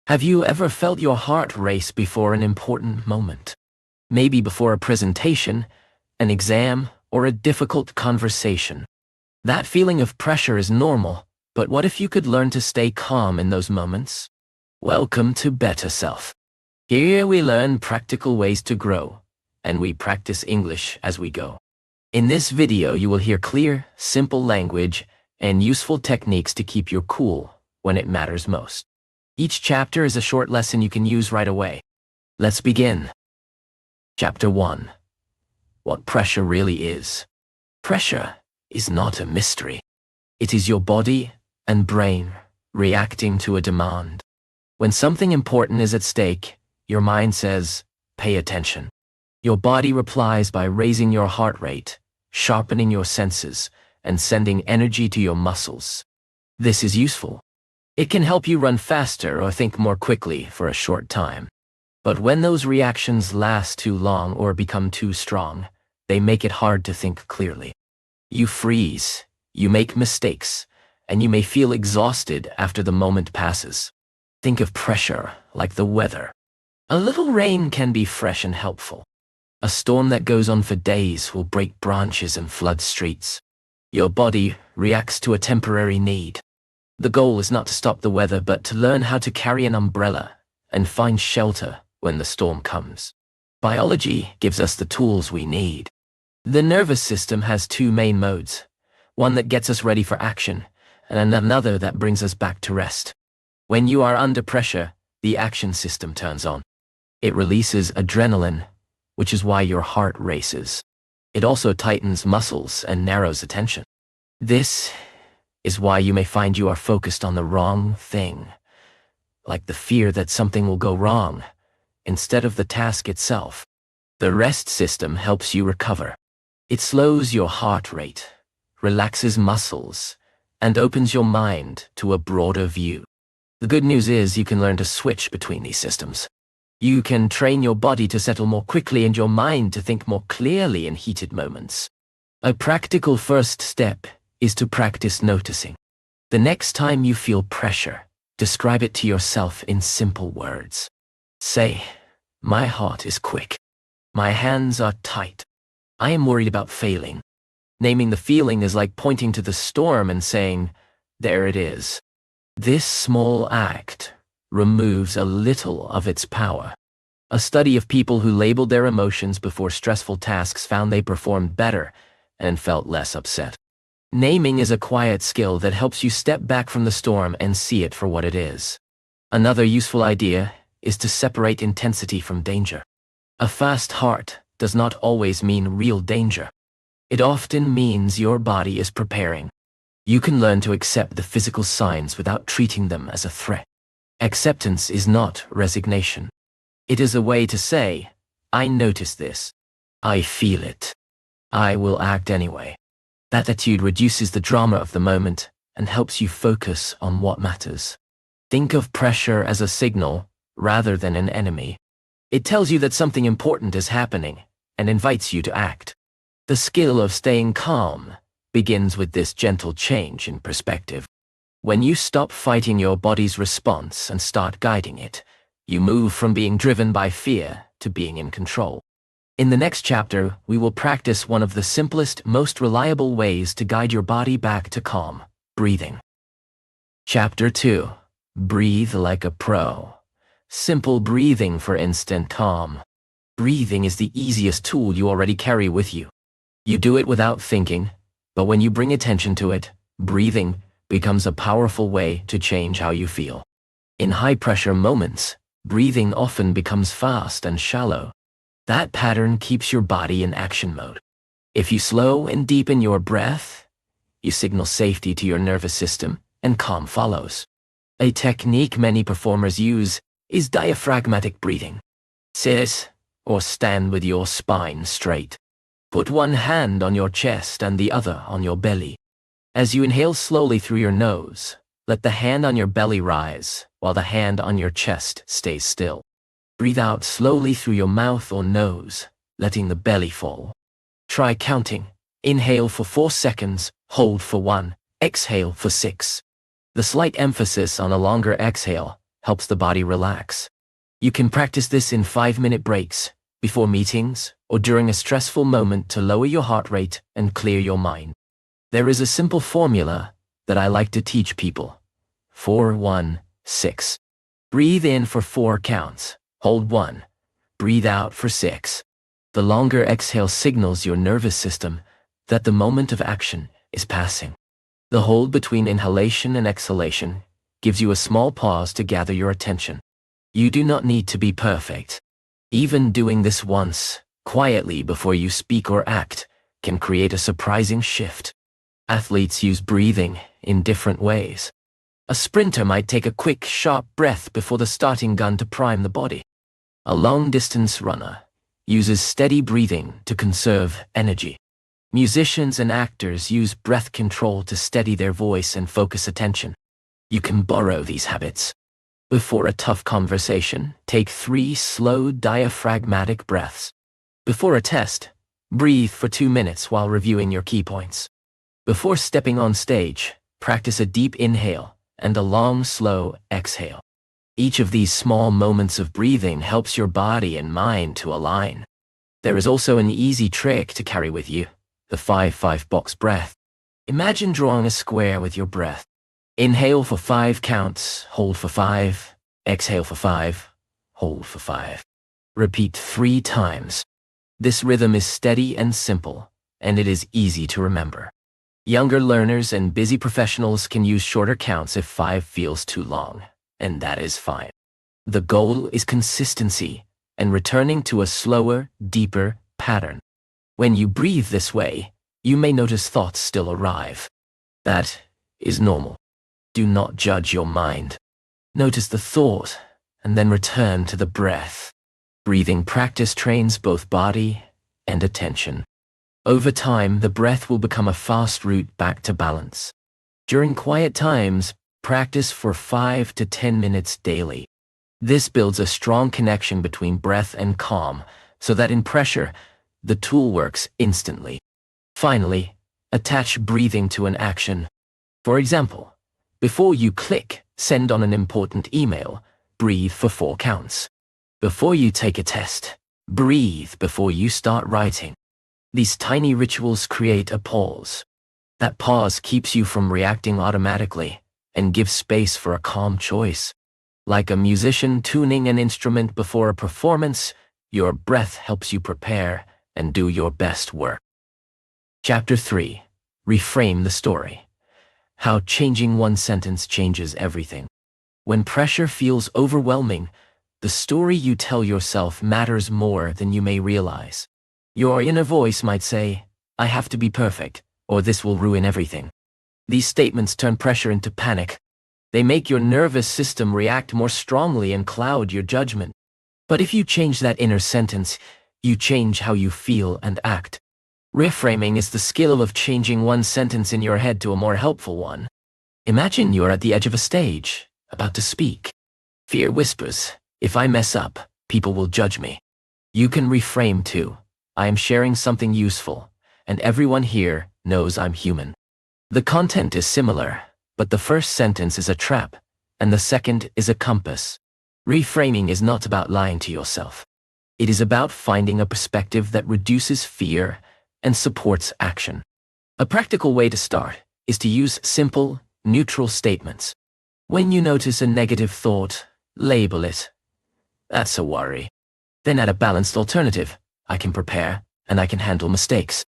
Have you ever felt your heart race before an important moment? Maybe before a presentation, an exam, or a difficult conversation. That feeling of pressure is normal, but what if you could learn to stay calm in those moments? Welcome to BetterSelf. Here we learn practical ways to grow, and we practice English as we go. In this video, you will hear clear, simple language and useful techniques to keep you cool when it matters most. Each chapter is a short lesson you can use right away. Let's begin. Chapter 1. What pressure really is. Pressure is not a mystery. It is your body and brain reacting to a demand. When something important is at stake, your mind says, pay attention. Your body replies by raising your heart rate, sharpening your senses, and sending energy to your muscles. This is useful. It can help you run faster or think more quickly for a short time. But when those reactions last too long or become too strong, they make it hard to think clearly. You freeze, you make mistakes, and you may feel exhausted after the moment passes. Think of pressure like the weather. A little rain can be fresh and helpful. A storm that goes on for days will break branches and flood streets. Your body reacts to a temporary need. The goal is not to stop the weather, but to learn how to carry an umbrella and find shelter when the storm comes. Biology gives us the tools we need. The nervous system has two main modes, one that gets us ready for action, and another that brings us back to rest. When you are under pressure, the action system turns on. It releases adrenaline, which is why your heart races. It also tightens muscles and narrows attention. This is why you may find you are focused on the wrong thing, like the fear that something will go wrong, instead of the task itself. The rest system helps you recover. It slows your heart rate, relaxes muscles, and opens your mind to a broader view. The good news is you can learn to switch between these systems. You can train your body to settle more quickly and your mind to think more clearly in heated moments. A practical first step is to practice noticing. The next time you feel pressure, describe it to yourself in simple words. Say, my heart is quick. My hands are tight. I am worried about failing. Naming the feeling is like pointing to the storm and saying, there it is. This small act removes a little of its power. A study of people who labeled their emotions before stressful tasks found they performed better and felt less upset. Naming is a quiet skill that helps you step back from the storm and see it for what it is. Another useful idea is to separate intensity from danger. A fast heart does not always mean real danger. It often means your body is preparing. You can learn to accept the physical signs without treating them as a threat. Acceptance is not resignation. It is a way to say, I notice this. I feel it. I will act anyway. That attitude reduces the drama of the moment and helps you focus on what matters. Think of pressure as a signal rather than an enemy. It tells you that something important is happening and invites you to act. The skill of staying calm begins with this gentle change in perspective. When you stop fighting your body's response and start guiding it, you move from being driven by fear to being in control. In the next chapter, we will practice one of the simplest, most reliable ways to guide your body back to calm, breathing. Chapter 2. Breathe like a pro. Simple breathing for instant calm. Breathing is the easiest tool you already carry with you. You do it without thinking, but when you bring attention to it, breathing becomes a powerful way to change how you feel. In high-pressure moments, breathing often becomes fast and shallow. That pattern keeps your body in action mode. If you slow and deepen your breath, you signal safety to your nervous system, and calm follows. A technique many performers use is diaphragmatic breathing. Sit or stand with your spine straight. Put one hand on your chest and the other on your belly. As you inhale slowly through your nose, let the hand on your belly rise, while the hand on your chest stays still. Breathe out slowly through your mouth or nose, letting the belly fall. Try counting. Inhale for 4 seconds, hold for 1, exhale for 6. The slight emphasis on a longer exhale helps the body relax. You can practice this in 5-minute breaks, before meetings, or during a stressful moment to lower your heart rate and clear your mind. There is a simple formula that I like to teach people. 4-1-6. Breathe in for 4 counts. Hold 1. Breathe out for 6. The longer exhale signals your nervous system that the moment of action is passing. The hold between inhalation and exhalation gives you a small pause to gather your attention. You do not need to be perfect. Even doing this once, quietly before you speak or act, can create a surprising shift. Athletes use breathing in different ways. A sprinter might take a quick, sharp breath before the starting gun to prime the body. A long-distance runner uses steady breathing to conserve energy. Musicians and actors use breath control to steady their voice and focus attention. You can borrow these habits. Before a tough conversation, take 3 slow diaphragmatic breaths. Before a test, breathe for 2 minutes while reviewing your key points. Before stepping on stage, practice a deep inhale and a long, slow exhale. Each of these small moments of breathing helps your body and mind to align. There is also an easy trick to carry with you, the 5-5 box breath. Imagine drawing a square with your breath. Inhale for 5 counts, hold for 5, exhale for 5, hold for 5. Repeat 3 times. This rhythm is steady and simple, and it is easy to remember. Younger learners and busy professionals can use shorter counts if 5 feels too long, and that is fine. The goal is consistency and returning to a slower, deeper pattern. When you breathe this way, you may notice thoughts still arrive. That is normal. Do not judge your mind. Notice the thought and then return to the breath. Breathing practice trains both body and attention. Over time, the breath will become a fast route back to balance. During quiet times, practice for 5 to 10 minutes daily. This builds a strong connection between breath and calm, so that in pressure, the tool works instantly. Finally, attach breathing to an action. For example, before you click send on an important email, breathe for 4 counts. Before you take a test, breathe before you start writing. These tiny rituals create a pause. That pause keeps you from reacting automatically and gives space for a calm choice. Like a musician tuning an instrument before a performance, your breath helps you prepare and do your best work. Chapter 3. Reframe the story. How changing one sentence changes everything. When pressure feels overwhelming, the story you tell yourself matters more than you may realize. Your inner voice might say, "I have to be perfect, or this will ruin everything." These statements turn pressure into panic. They make your nervous system react more strongly and cloud your judgment. But if you change that inner sentence, you change how you feel and act. Reframing is the skill of changing one sentence in your head to a more helpful one. Imagine you're at the edge of a stage, about to speak. Fear whispers, "If I mess up, people will judge me." You can reframe too. "I am sharing something useful, and everyone here knows I'm human." The content is similar, but the first sentence is a trap, and the second is a compass. Reframing is not about lying to yourself. It is about finding a perspective that reduces fear and supports action. A practical way to start is to use simple, neutral statements. When you notice a negative thought, label it. "That's a worry." Then add a balanced alternative. "I can prepare, and I can handle mistakes."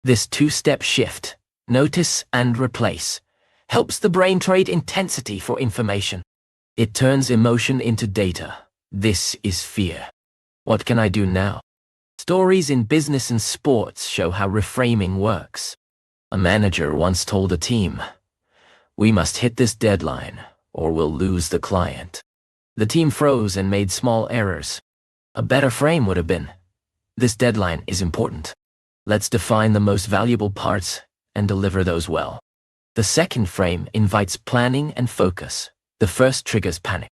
This 2-step shift, notice and replace, helps the brain trade intensity for information. It turns emotion into data. This is fear. What can I do now? Stories in business and sports show how reframing works. A manager once told a team, "We must hit this deadline, or we'll lose the client." The team froze and made small errors. A better frame would have been, "This deadline is important. Let's define the most valuable parts and deliver those well." The second frame invites planning and focus. The first triggers panic.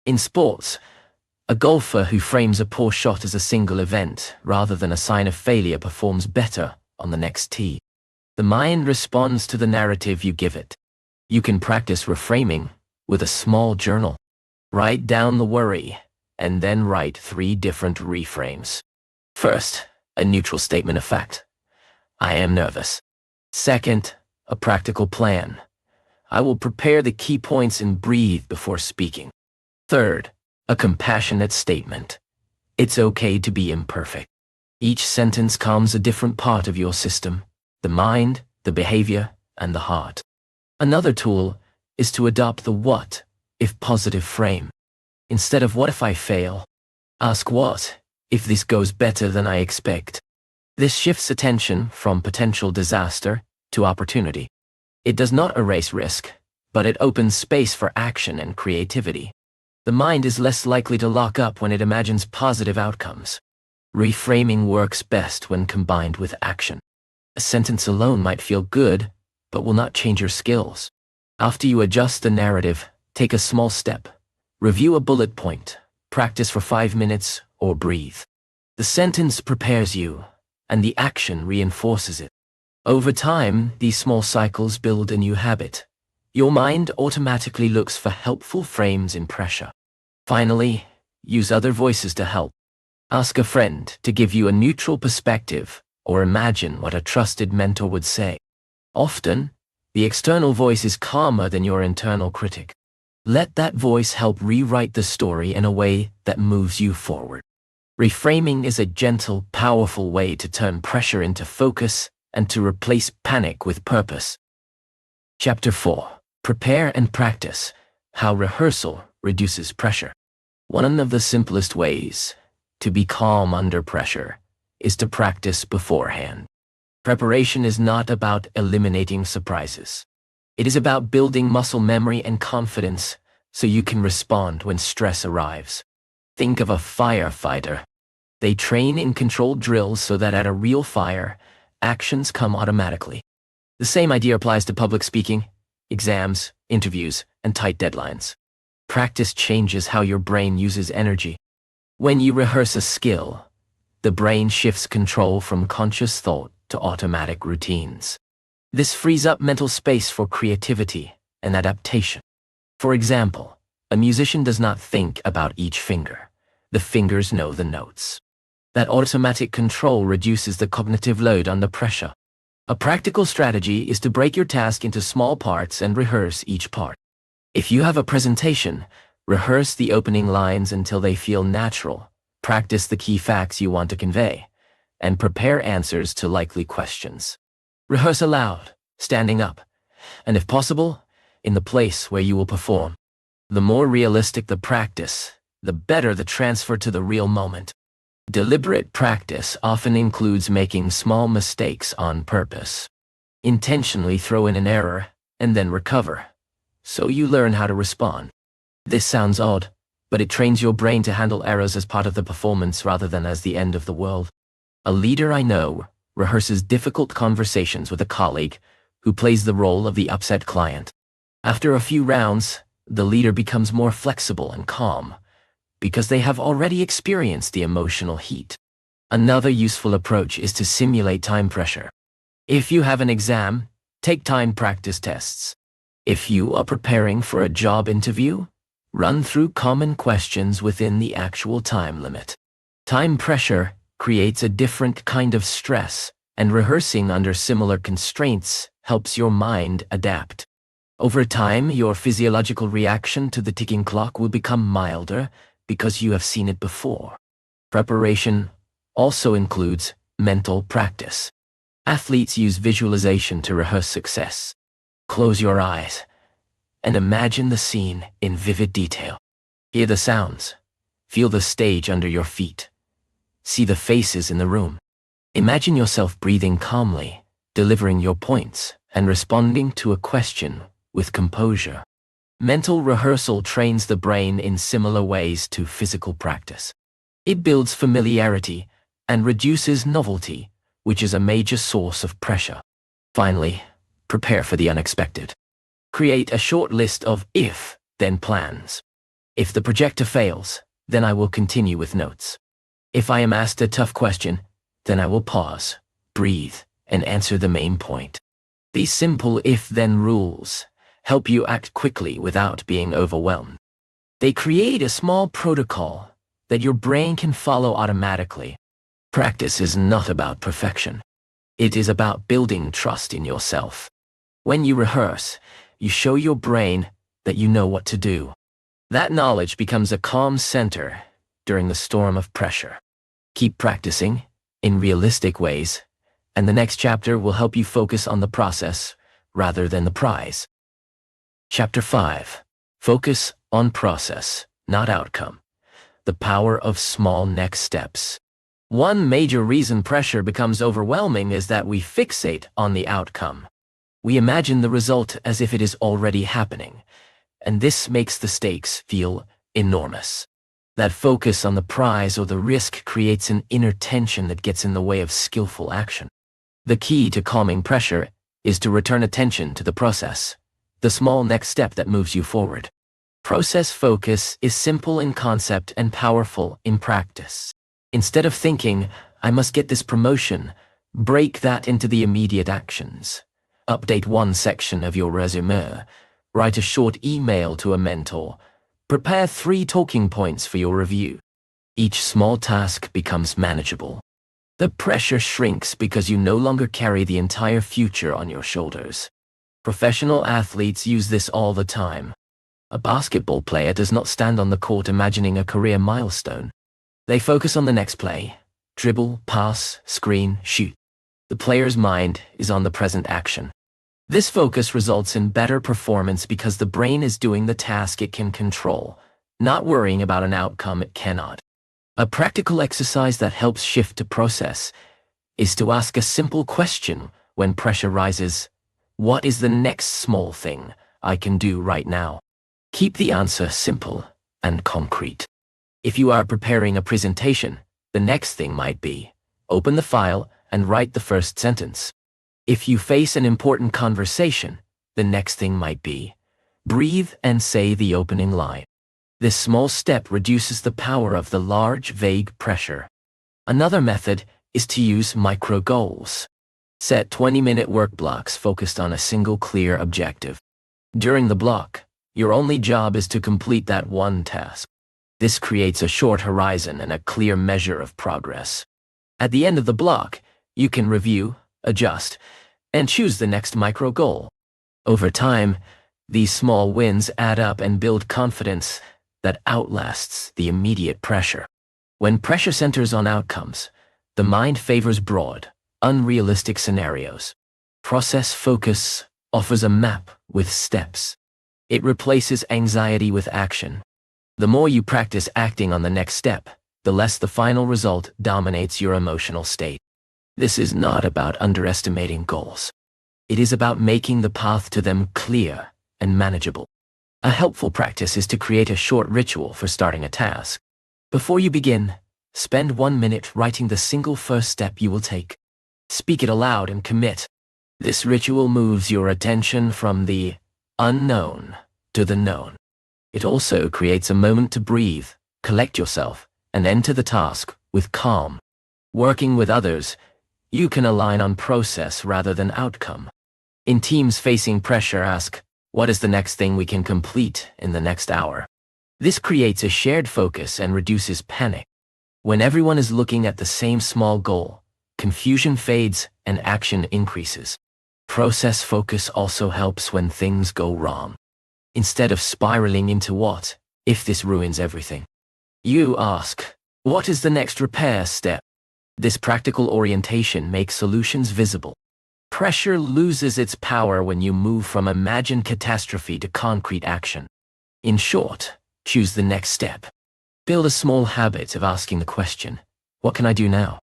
In sports, a golfer who frames a poor shot as a single event rather than a sign of failure performs better on the next tee. The mind responds to the narrative you give it. You can practice reframing with a small journal. Write down the worry, and then write 3 different reframes. First, a neutral statement of fact. I am nervous. Second, a practical plan. I will prepare the key points and breathe before speaking. Third, a compassionate statement. It's okay to be imperfect. Each sentence calms a different part of your system, the mind, the behavior, and the heart. Another tool is to adopt the what, if positive frame. Instead of what if I fail, ask what if this goes better than I expect. This shifts attention from potential disaster to opportunity. It does not erase risk, but it opens space for action and creativity. The mind is less likely to lock up when it imagines positive outcomes. Reframing works best when combined with action. A sentence alone might feel good, but will not change your skills. After you adjust the narrative, take a small step. Review a bullet point, practice for 5 minutes, or breathe. The sentence prepares you, and the action reinforces it. Over time, these small cycles build a new habit. Your mind automatically looks for helpful frames in pressure. Finally, use other voices to help. Ask a friend to give you a neutral perspective, or imagine what a trusted mentor would say. Often, the external voice is calmer than your internal critic. Let that voice help rewrite the story in a way that moves you forward. Reframing is a gentle, powerful way to turn pressure into focus and to replace panic with purpose. Chapter 4. Prepare and practice. How rehearsal reduces pressure. One of the simplest ways to be calm under pressure is to practice beforehand. Preparation is not about eliminating surprises. It is about building muscle memory and confidence so you can respond when stress arrives. Think of a firefighter. They train in controlled drills so that at a real fire, actions come automatically. The same idea applies to public speaking, exams, interviews, and tight deadlines. Practice changes how your brain uses energy. When you rehearse a skill, the brain shifts control from conscious thought to automatic routines. This frees up mental space for creativity and adaptation. For example, a musician does not think about each finger. The fingers know the notes. That automatic control reduces the cognitive load under pressure. A practical strategy is to break your task into small parts and rehearse each part. If you have a presentation, rehearse the opening lines until they feel natural. Practice the key facts you want to convey, and prepare answers to likely questions. Rehearse aloud, standing up, and if possible, in the place where you will perform. The more realistic the practice, the better the transfer to the real moment. Deliberate practice often includes making small mistakes on purpose. Intentionally throw in an error and then recover, so you learn how to respond. This sounds odd, but it trains your brain to handle errors as part of the performance rather than as the end of the world. A leader I know rehearses difficult conversations with a colleague who plays the role of the upset client. After a few rounds, the leader becomes more flexible and calm, because they have already experienced the emotional heat. Another useful approach is to simulate time pressure. If you have an exam, take time practice tests. If you are preparing for a job interview, run through common questions within the actual time limit. Time pressure creates a different kind of stress, and rehearsing under similar constraints helps your mind adapt. Over time, your physiological reaction to the ticking clock will become milder because you have seen it before. Preparation also includes mental practice. Athletes use visualization to rehearse success. Close your eyes and imagine the scene in vivid detail. Hear the sounds. Feel the stage under your feet. See the faces in the room. Imagine yourself breathing calmly, delivering your points, and responding to a question with composure. Mental rehearsal trains the brain in similar ways to physical practice. It builds familiarity and reduces novelty, which is a major source of pressure. Finally, prepare for the unexpected. Create a short list of if-then plans. If the projector fails, then I will continue with notes. If I am asked a tough question, then I will pause, breathe, and answer the main point. These simple if-then rules help you act quickly without being overwhelmed. They create a small protocol that your brain can follow automatically. Practice is not about perfection. It is about building trust in yourself. When you rehearse, you show your brain that you know what to do. That knowledge becomes a calm center during the storm of pressure. Keep practicing in realistic ways, and the next chapter will help you focus on the process rather than the prize. Chapter 5. Focus on process, not outcome. The power of small next steps. One major reason pressure becomes overwhelming is that we fixate on the outcome. We imagine the result as if it is already happening, and this makes the stakes feel enormous. That focus on the prize or the risk creates an inner tension that gets in the way of skillful action. The key to calming pressure is to return attention to the process, the small next step that moves you forward. Process focus is simple in concept and powerful in practice. Instead of thinking, I must get this promotion, break that into the immediate actions. Update one section of your resume. Write a short email to a mentor. Prepare 3 talking points for your review. Each small task becomes manageable. The pressure shrinks because you no longer carry the entire future on your shoulders. Professional athletes use this all the time. A basketball player does not stand on the court imagining a career milestone. They focus on the next play. Dribble, pass, screen, shoot. The player's mind is on the present action. This focus results in better performance because the brain is doing the task it can control, not worrying about an outcome it cannot. A practical exercise that helps shift to process is to ask a simple question when pressure rises. What is the next small thing I can do right now? Keep the answer simple and concrete. If you are preparing a presentation, the next thing might be, open the file and write the first sentence. If you face an important conversation, the next thing might be, breathe and say the opening line. This small step reduces the power of the large, vague pressure. Another method is to use micro-goals. Set 20-minute work blocks focused on a single clear objective. During the block, your only job is to complete that one task. This creates a short horizon and a clear measure of progress. At the end of the block, you can review, adjust, and choose the next micro-goal. Over time, these small wins add up and build confidence that outlasts the immediate pressure. When pressure centers on outcomes, the mind favors broad, unrealistic scenarios. Process focus offers a map with steps. It replaces anxiety with action. The more you practice acting on the next step, the less the final result dominates your emotional state. This is not about underestimating goals. It is about making the path to them clear and manageable. A helpful practice is to create a short ritual for starting a task. Before you begin, spend 1 minute writing the single first step you will take. Speak it aloud and commit. This ritual moves your attention from the unknown to the known. It also creates a moment to breathe, collect yourself, and enter the task with calm. Working with others, you can align on process rather than outcome. In teams facing pressure, ask, what is the next thing we can complete in the next hour? This creates a shared focus and reduces panic. When everyone is looking at the same small goal, confusion fades and action increases. Process focus also helps when things go wrong. Instead of spiraling into what if this ruins everything, you ask, what is the next repair step? This practical orientation makes solutions visible. Pressure loses its power when you move from imagined catastrophe to concrete action. In short, choose the next step. Build a small habit of asking the question, what can I do now?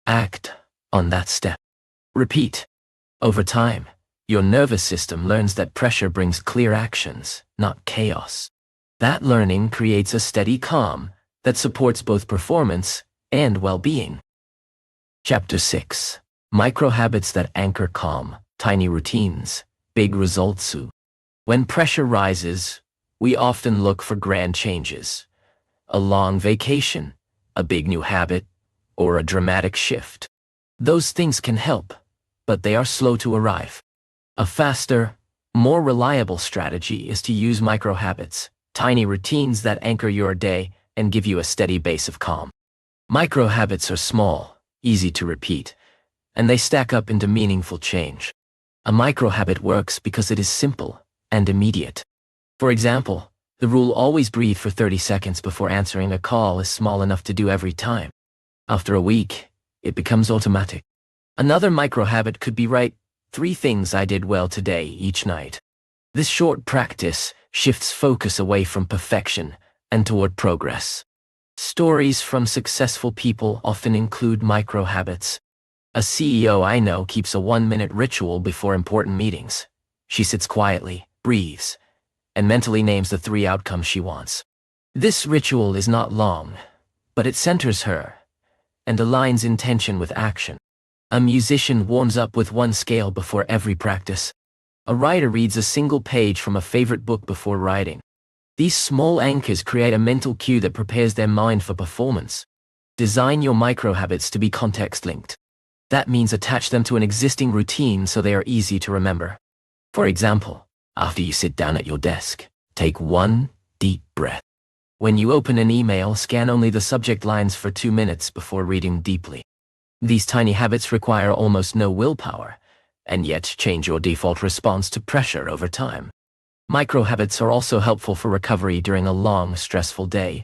Act on that step. Repeat. Over time, your nervous system learns that pressure brings clear actions, not chaos. That learning creates a steady calm that supports both performance and well-being. Chapter 6. Micro-habits that anchor calm, tiny routines, big results. When pressure rises, we often look for grand changes. A long vacation, a big new habit, or a dramatic shift. Those things can help, but they are slow to arrive. A faster, more reliable strategy is to use micro-habits, tiny routines that anchor your day and give you a steady base of calm. Micro habits are small, easy to repeat, and they stack up into meaningful change. A micro habit works because it is simple and immediate. For example, the rule always breathe for 30 seconds before answering a call is small enough to do every time. After a week, it becomes automatic. Another micro habit could be write 3 things I did well today each night. This short practice shifts focus away from perfection and toward progress. Stories from successful people often include micro habits. A CEO I know keeps a 1-minute ritual before important meetings. She sits quietly, breathes, and mentally names the 3 outcomes she wants. This ritual is not long, but it centers her and aligns intention with action. A musician warms up with 1 scale before every practice. A writer reads a single page from a favorite book before writing. These small anchors create a mental cue that prepares their mind for performance. Design your micro habits to be context-linked. That means attach them to an existing routine so they are easy to remember. For example, after you sit down at your desk, take 1 deep breath. When you open an email, scan only the subject lines for 2 minutes before reading deeply. These tiny habits require almost no willpower, and yet change your default response to pressure over time. Micro habits are also helpful for recovery during a long, stressful day.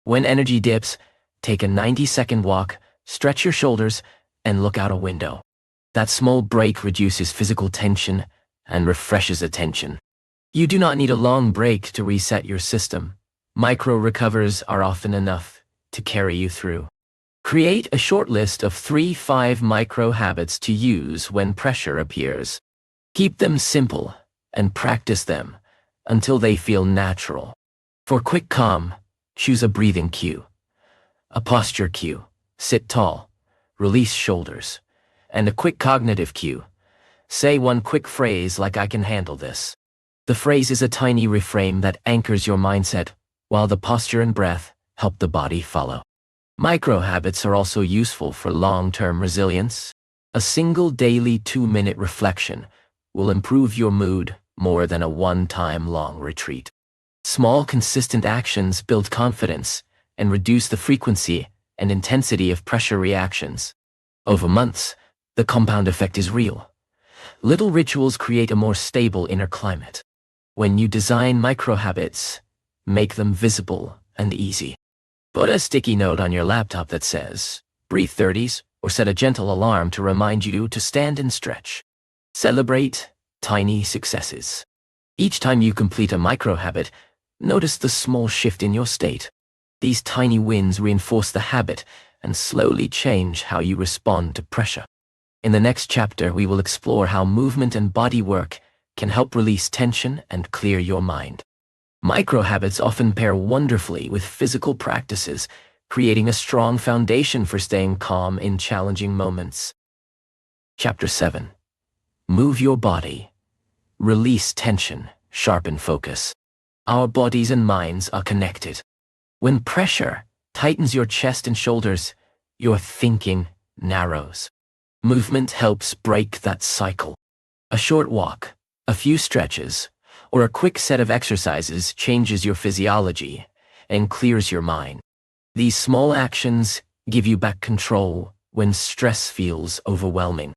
When energy dips, take a 90-second walk, stretch your shoulders, and look out a window. That small break reduces physical tension and refreshes attention. You do not need a long break to reset your system. Micro recovers are often enough to carry you through. Create a short list of 3-5 micro habits to use when pressure appears. Keep them simple and practice them until they feel natural. For quick calm, choose a breathing cue, a posture cue, sit tall, release shoulders, and a quick cognitive cue. Say 1 quick phrase like I can handle this. The phrase is a tiny reframe that anchors your mindset, while the posture and breath help the body follow. Micro habits are also useful for long-term resilience. A single daily 2-minute reflection will improve your mood more than a one-time long retreat. Small, consistent actions build confidence and reduce the frequency and intensity of pressure reactions. Over months, the compound effect is real. Little rituals create a more stable inner climate. When you design micro habits, make them visible and easy. Put a sticky note on your laptop that says, "Breathe 30s," or set a gentle alarm to remind you to stand and stretch. Celebrate tiny successes. Each time you complete a micro habit, notice the small shift in your state. These tiny wins reinforce the habit and slowly change how you respond to pressure. In the next chapter, we will explore how movement and body work can help release tension and clear your mind. Micro habits often pair wonderfully with physical practices, creating a strong foundation for staying calm in challenging moments. Chapter 7. Move your body. Release tension, sharpen focus. Our bodies and minds are connected. When pressure tightens your chest and shoulders, your thinking narrows. Movement helps break that cycle. A short walk, a few stretches, or a quick set of exercises changes your physiology and clears your mind. These small actions give you back control when stress feels overwhelming.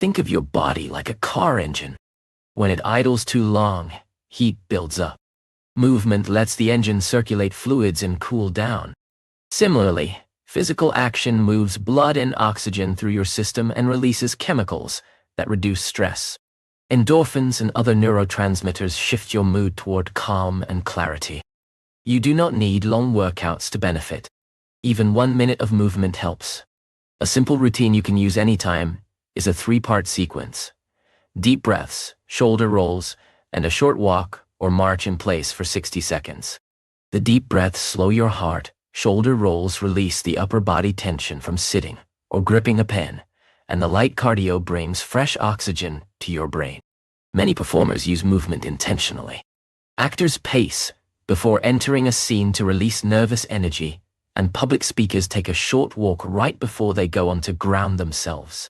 Think of your body like a car engine. When it idles too long, heat builds up. Movement lets the engine circulate fluids and cool down. Similarly, physical action moves blood and oxygen through your system and releases chemicals that reduce stress. Endorphins and other neurotransmitters shift your mood toward calm and clarity. You do not need long workouts to benefit. Even 1 minute of movement helps. A simple routine you can use anytime is a 3-part sequence. Deep breaths, shoulder rolls, and a short walk or march in place for 60 seconds. The deep breaths slow your heart, shoulder rolls release the upper body tension from sitting or gripping a pen, and the light cardio brings fresh oxygen to your brain. Many performers use movement intentionally. Actors pace before entering a scene to release nervous energy, and public speakers take a short walk right before they go on to ground themselves.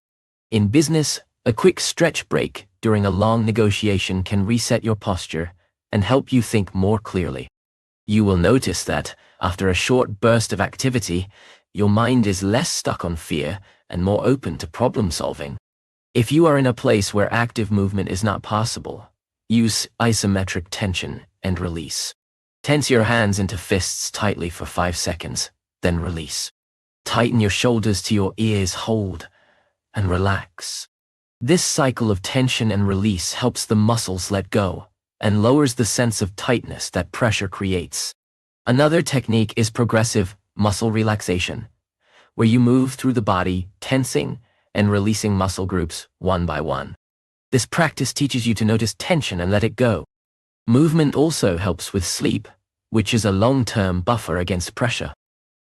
In business, a quick stretch break during a long negotiation can reset your posture and help you think more clearly. You will notice that, after a short burst of activity, your mind is less stuck on fear and more open to problem solving. If you are in a place where active movement is not possible, use isometric tension and release. Tense your hands into fists tightly for 5 seconds, then release. Tighten your shoulders to your ears, hold, and relax. This cycle of tension and release helps the muscles let go and lowers the sense of tightness that pressure creates. Another technique is progressive muscle relaxation, where you move through the body, tensing and releasing muscle groups one by one. This practice teaches you to notice tension and let it go. Movement also helps with sleep, which is a long-term buffer against pressure.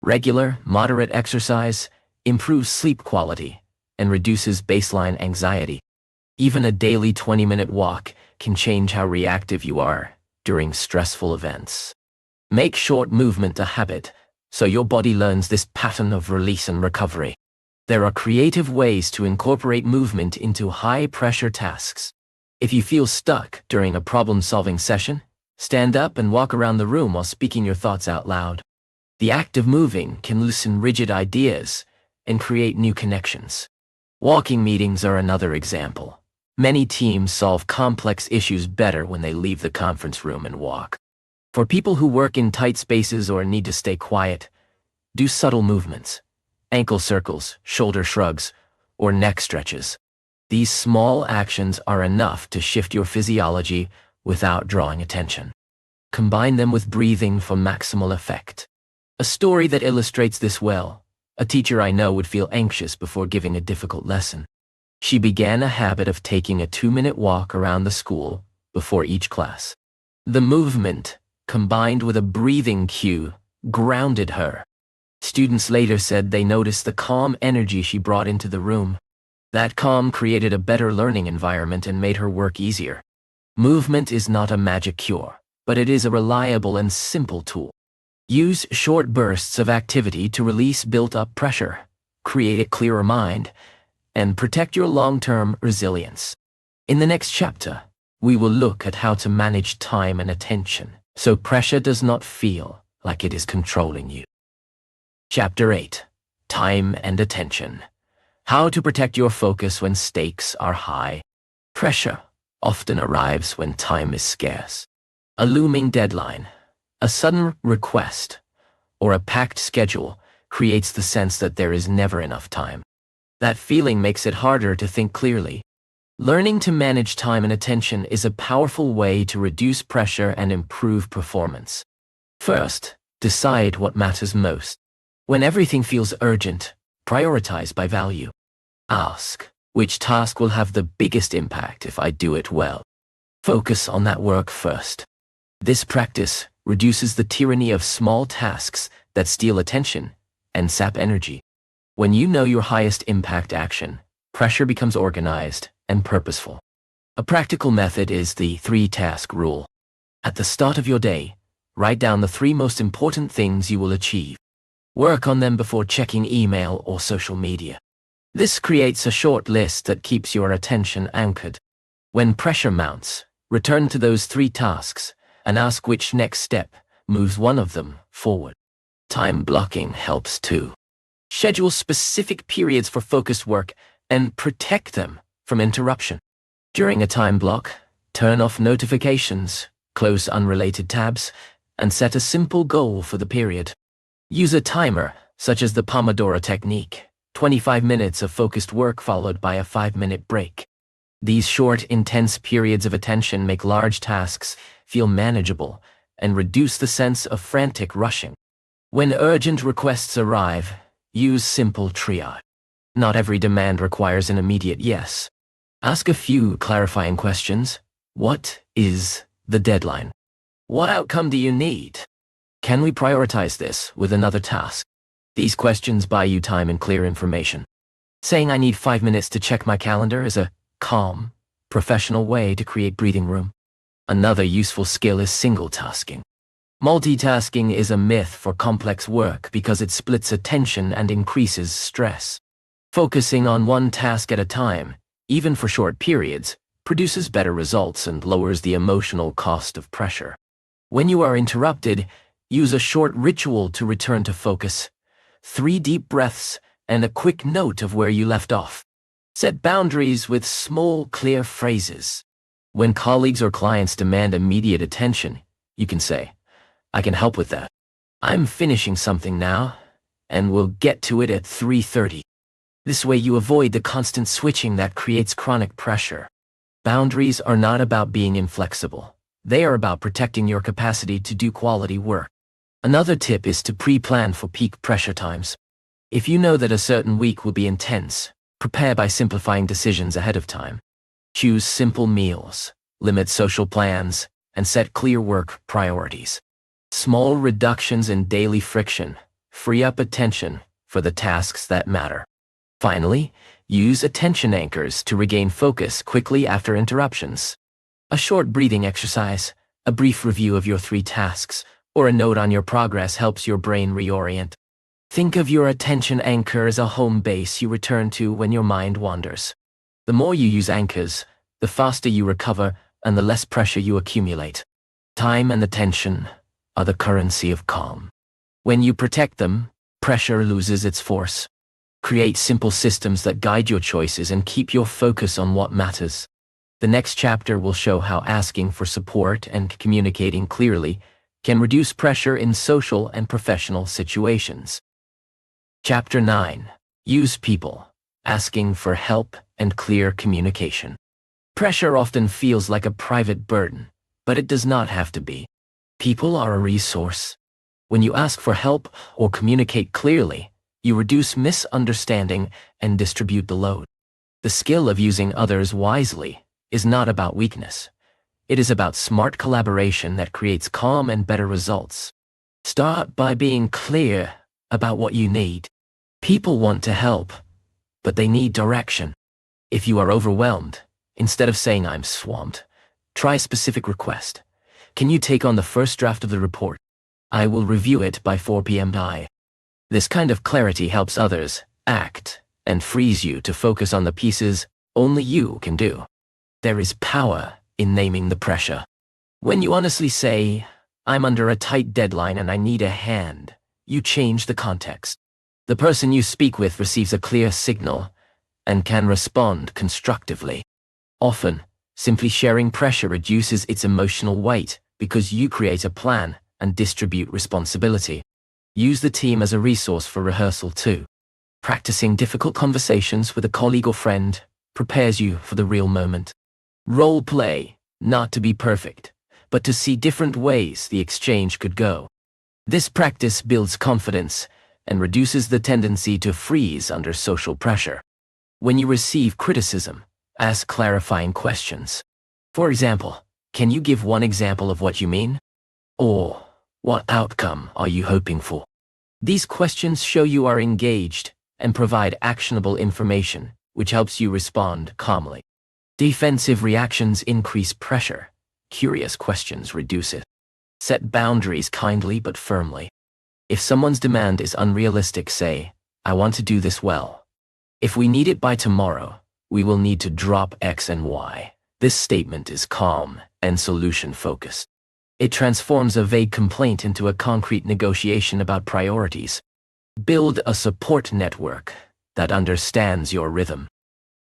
Regular, moderate exercise improves sleep quality and reduces baseline anxiety. Even a daily 20-minute walk can change how reactive you are during stressful events. Make short movement a habit, so your body learns this pattern of release and recovery. There are creative ways to incorporate movement into high-pressure tasks. If you feel stuck during a problem-solving session, stand up and walk around the room while speaking your thoughts out loud. The act of moving can loosen rigid ideas and create new connections. Walking meetings are another example. Many teams solve complex issues better when they leave the conference room and walk. For people who work in tight spaces or need to stay quiet, do subtle movements, ankle circles, shoulder shrugs, or neck stretches. These small actions are enough to shift your physiology without drawing attention. Combine them with breathing for maximal effect. A story that illustrates this well: a teacher I know would feel anxious before giving a difficult lesson. She began a habit of taking a 2-minute walk around the school before each class. The movement, combined with a breathing cue, grounded her. Students later said they noticed the calm energy she brought into the room. That calm created a better learning environment and made her work easier. Movement is not a magic cure, but it is a reliable and simple tool. Use short bursts of activity to release built-up pressure, create a clearer mind, and protect your long-term resilience. In the next chapter, we will look at how to manage time and attention so pressure does not feel like it is controlling you. Chapter 8: Time and Attention. How to protect your focus when stakes are high. Pressure often arrives when time is scarce. A looming deadline, a sudden request, or a packed schedule creates the sense that there is never enough time. That feeling makes it harder to think clearly. Learning to manage time and attention is a powerful way to reduce pressure and improve performance. First, decide what matters most. When everything feels urgent, prioritize by value. Ask, which task will have the biggest impact if I do it well? Focus on that work first. This practice reduces the tyranny of small tasks that steal attention and sap energy. When you know your highest impact action, pressure becomes organized and purposeful. A practical method is the 3-task rule. At the start of your day, write down the 3 most important things you will achieve. Work on them before checking email or social media. This creates a short list that keeps your attention anchored. When pressure mounts, return to those 3 tasks and ask which next step moves one of them forward. Time blocking helps too. Schedule specific periods for focused work and protect them from interruption. During a time block, turn off notifications, close unrelated tabs, and set a simple goal for the period. Use a timer, such as the Pomodoro technique, 25 minutes of focused work followed by a 5-minute break. These short, intense periods of attention make large tasks feel manageable and reduce the sense of frantic rushing. When urgent requests arrive, use simple triage. Not every demand requires an immediate yes. Ask a few clarifying questions. What is the deadline? What outcome do you need? Can we prioritize this with another task? These questions buy you time and clear information. Saying I need 5 minutes to check my calendar is a calm, professional way to create breathing room. Another useful skill is single tasking. Multitasking is a myth for complex work because it splits attention and increases stress. Focusing on one task at a time, even for short periods, produces better results and lowers the emotional cost of pressure. When you are interrupted, Use a short ritual to return to focus. 3 deep breaths and a quick note of where you left off. Set boundaries with small, clear phrases. When colleagues or clients demand immediate attention, you can say, "I can help with that. I'm finishing something now, and we'll get to it at 3:30. This way you avoid the constant switching that creates chronic pressure. Boundaries are not about being inflexible. They are about protecting your capacity to do quality work. Another tip is to pre-plan for peak pressure times. If you know that a certain week will be intense, prepare by simplifying decisions ahead of time. Choose simple meals, limit social plans, and set clear work priorities. Small reductions in daily friction free up attention for the tasks that matter. Finally, use attention anchors to regain focus quickly after interruptions. A short breathing exercise, a brief review of your 3 tasks, or a note on your progress helps your brain reorient. Think of your attention anchor as a home base you return to when your mind wanders. The more you use anchors, the faster you recover and the less pressure you accumulate. Time and attention are the currency of calm. When you protect them, pressure loses its force. Create simple systems that guide your choices and keep your focus on what matters. The next chapter will show how asking for support and communicating clearly can reduce pressure in social and professional situations. Chapter 9. Use people, asking for help and clear communication. Pressure often feels like a private burden, but it does not have to be. People are a resource. When you ask for help or communicate clearly, you reduce misunderstanding and distribute the load. The skill of using others wisely is not about weakness. It is about smart collaboration that creates calm and better results. Start by being clear about what you need. People want to help, but they need direction. If you are overwhelmed, instead of saying "I'm swamped," try a specific request. Can you take on the first draft of the report? I will review it by 4 p.m. This kind of clarity helps others act and frees you to focus on the pieces only you can do. There is power in naming the pressure. When you honestly say, "I'm under a tight deadline and I need a hand," you change the context. The person you speak with receives a clear signal and can respond constructively. Often, simply sharing pressure reduces its emotional weight because you create a plan and distribute responsibility. Use the team as a resource for rehearsal too. Practicing difficult conversations with a colleague or friend prepares you for the real moment. Role play, not to be perfect, but to see different ways the exchange could go. This practice builds confidence and reduces the tendency to freeze under social pressure. When you receive criticism, ask clarifying questions. For example, can you give one example of what you mean? Or, what outcome are you hoping for? These questions show you are engaged and provide actionable information, which helps you respond calmly. Defensive reactions increase pressure. Curious questions reduce it. Set boundaries kindly but firmly. If someone's demand is unrealistic, say, "I want to do this well. If we need it by tomorrow, we will need to drop X and Y." This statement is calm and solution-focused. It transforms a vague complaint into a concrete negotiation about priorities. Build a support network that understands your rhythm.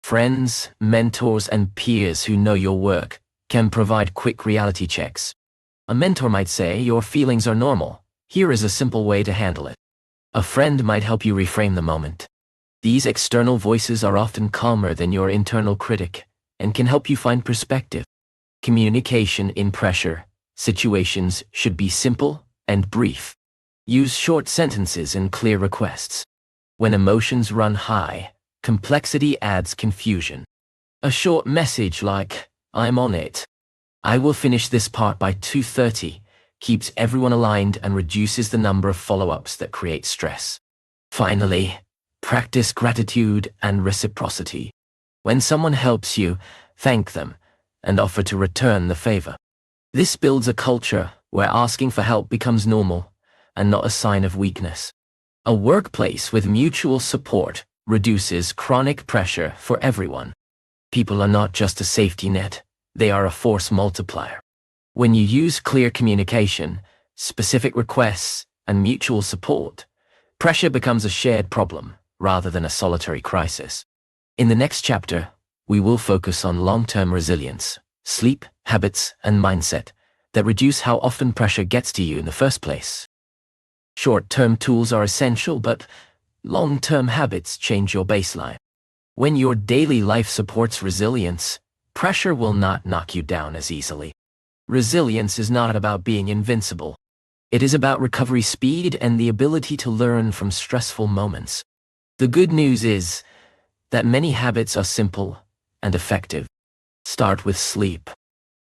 Friends, mentors, and peers who know your work can provide quick reality checks. A mentor might say, "Your feelings are normal. Here is a simple way to handle it." A friend might help you reframe the moment. These external voices are often calmer than your internal critic and can help you find perspective. Communication in pressure situations should be simple and brief. Use short sentences and clear requests. When emotions run high, complexity adds confusion. A short message like, "I'm on it. I will finish this part by 2:30, keeps everyone aligned and reduces the number of follow-ups that create stress. Finally, practice gratitude and reciprocity. When someone helps you, thank them and offer to return the favor. This builds a culture where asking for help becomes normal and not a sign of weakness. A workplace with mutual support reduces chronic pressure for everyone. People are not just a safety net, they are a force multiplier. When you use clear communication, specific requests, and mutual support, pressure becomes a shared problem rather than a solitary crisis. In the next chapter, we will focus on long-term resilience, sleep, habits, and mindset that reduce how often pressure gets to you in the first place. Short-term tools are essential, but long-term habits change your baseline. When your daily life supports resilience, pressure will not knock you down as easily. Resilience is not about being invincible. It is about recovery speed and the ability to learn from stressful moments. The good news is that many habits are simple and effective. Start with sleep.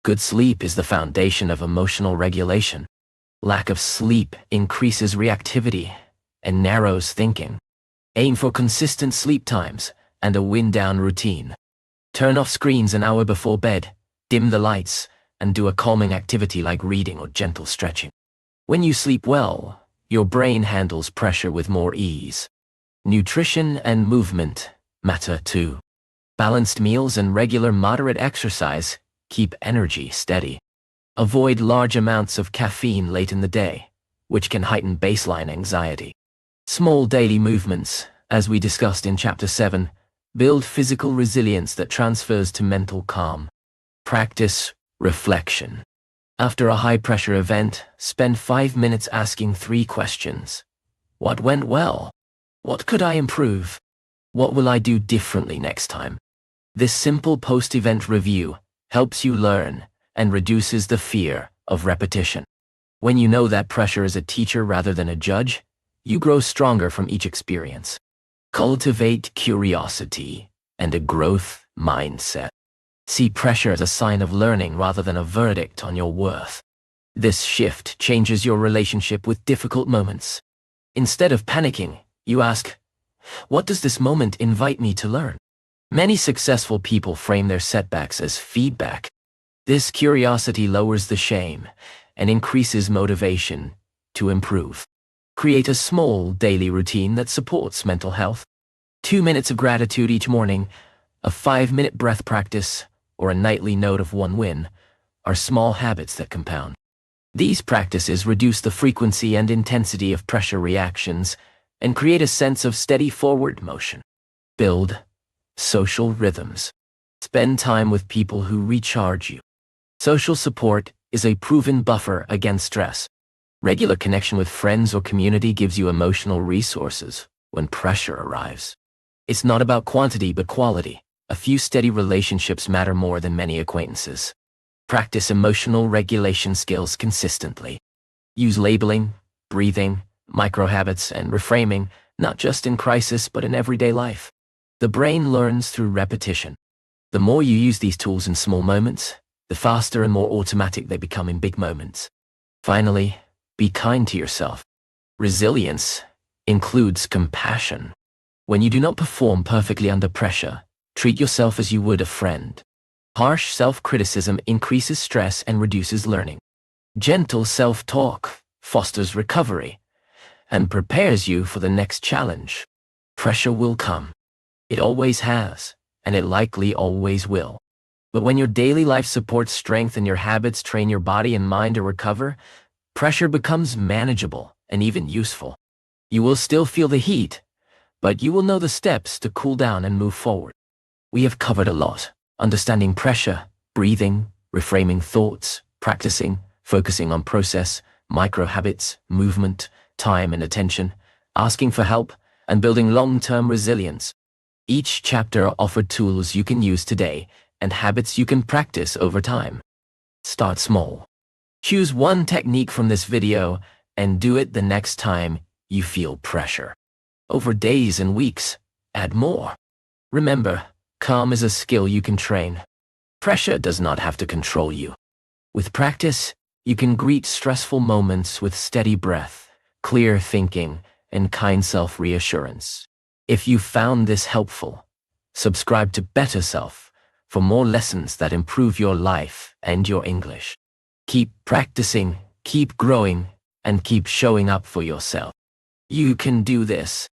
Good sleep is the foundation of emotional regulation. Lack of sleep increases reactivity and narrows thinking. Aim for consistent sleep times and a wind-down routine. Turn off screens an hour before bed, dim the lights, and do a calming activity like reading or gentle stretching. When you sleep well, your brain handles pressure with more ease. Nutrition and movement matter too. Balanced meals and regular moderate exercise keep energy steady. Avoid large amounts of caffeine late in the day, which can heighten baseline anxiety. Small daily movements, as we discussed in Chapter 7, build physical resilience that transfers to mental calm. Practice reflection. After a high-pressure event, spend 5 minutes asking 3 questions. What went well? What could I improve? What will I do differently next time? This simple post-event review helps you learn and reduces the fear of repetition. When you know that pressure is a teacher rather than a judge, you grow stronger from each experience. Cultivate curiosity and a growth mindset. See pressure as a sign of learning rather than a verdict on your worth. This shift changes your relationship with difficult moments. Instead of panicking, you ask, what does this moment invite me to learn? Many successful people frame their setbacks as feedback. This curiosity lowers the shame and increases motivation to improve. Create a small daily routine that supports mental health. 2 minutes of gratitude each morning, a 5-minute breath practice, or a nightly note of one win are small habits that compound. These practices reduce the frequency and intensity of pressure reactions and create a sense of steady forward motion. Build social rhythms. Spend time with people who recharge you. Social support is a proven buffer against stress. Regular connection with friends or community gives you emotional resources when pressure arrives. It's not about quantity but quality. A few steady relationships matter more than many acquaintances. Practice emotional regulation skills consistently. Use labeling, breathing, micro-habits, and reframing, not just in crisis but in everyday life. The brain learns through repetition. The more you use these tools in small moments, the faster and more automatic they become in big moments. Finally, be kind to yourself. Resilience includes compassion. When you do not perform perfectly under pressure, treat yourself as you would a friend. Harsh self-criticism increases stress and reduces learning. Gentle self-talk fosters recovery and prepares you for the next challenge. Pressure will come. It always has, and it likely always will. But when your daily life supports strength and your habits train your body and mind to recover, pressure becomes manageable and even useful. You will still feel the heat, but you will know the steps to cool down and move forward. We have covered a lot: understanding pressure, breathing, reframing thoughts, practicing, focusing on process, micro-habits, movement, time and attention, asking for help, and building long-term resilience. Each chapter offered tools you can use today and habits you can practice over time. Start small. Choose one technique from this video and do it the next time you feel pressure. Over days and weeks, add more. Remember, calm is a skill you can train. Pressure does not have to control you. With practice, you can greet stressful moments with steady breath, clear thinking, and kind self-reassurance. If you found this helpful, subscribe to BetterSelf for more lessons that improve your life and your English. Keep practicing, keep growing, and keep showing up for yourself. You can do this.